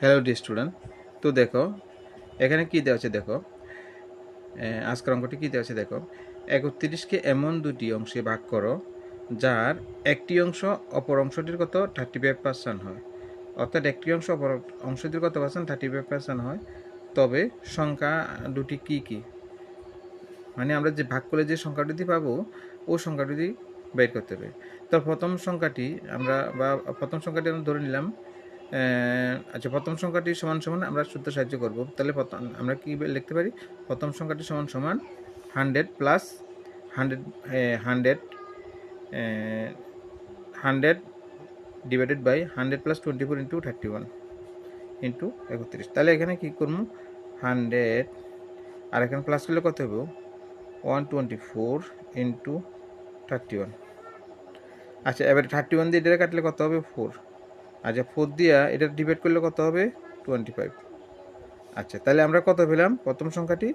Hello D student. তো দেখো এখানে কি দেওয়া আছে, দেখো আজকের অঙ্কটি কি দেওয়া আছে, দেখো 31কে এমন দুটি অংশে ভাগ করো যার একটি অংশ অপর অংশটির কত 35% হয়। অর্থাৎ একটি অংশ অপর অংশটির কত পার্সেন্ট 35% হয়, তবে সংখ্যা দুটি কি কি, মানে আমরা যে ভাগ করে যে সংখ্যাটি পাবো ওই সংখ্যাটি বের করতে হবে। তো প্রথম সংখ্যাটি আমরা ধরে নিলাম। আচ্ছা, প্রথম সংখ্যাটি সমান সমান আমরা সূত্র সাহায্য করব। তাহলে আমরা কি লিখতে পারি? প্রথম সংখ্যাটি সমান সমান 100 plus 100 100 divided by 100 plus 24 into 31 into 31। তাহলে এখানে কি করবো? 100 আর এখানে প্লাস করলে কত হবে? 124 ইন্টু 31। আচ্ছা, এবার 31 দিয়ে এটা কাটলে কত হবে? 4। আচ্ছা, 4 দিয়া এটা ডিভাইড করলে কত হবে? 25। আচ্ছা, তাহলে আমরা কত পেলাম? প্রথম সংখ্যাটি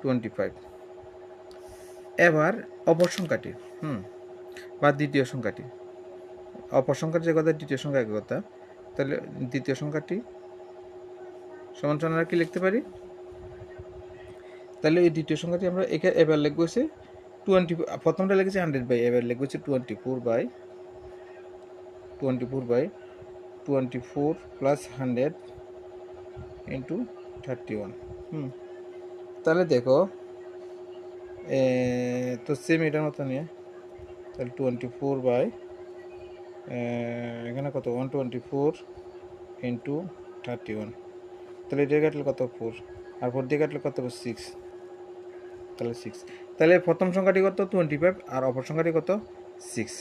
25। এবার অপর সংখ্যাটি বা দ্বিতীয় সংখ্যাটি, অপর সংখ্যার যে কথা দ্বিতীয় সংখ্যা এক কথা, তাহলে দ্বিতীয় সংখ্যাটি সমান সমান আমরা কি লিখতে পারি? তাহলে এই দ্বিতীয় সংখ্যাটি আমরা এখানে এবার লিখবো হচ্ছে 20। প্রথমটা লিখেছি 100 বাই, এবার লিখবো হচ্ছে 24 বাই 24 প্লাস 100 ইন্টু 31। তাহলে দেখো তো সেম এটার মতো নিয়ে, তাহলে 24 বাই এখানে কত 124 ইন্টু 31। তাহলে এটা কাটলে কত? 4। আর 4 দিয়ে কাটলে কত? 6। তাহলে 6। তাহলে প্রথম সংখ্যাটি কত? 25 আর অপর সংখ্যাটি কত? 6।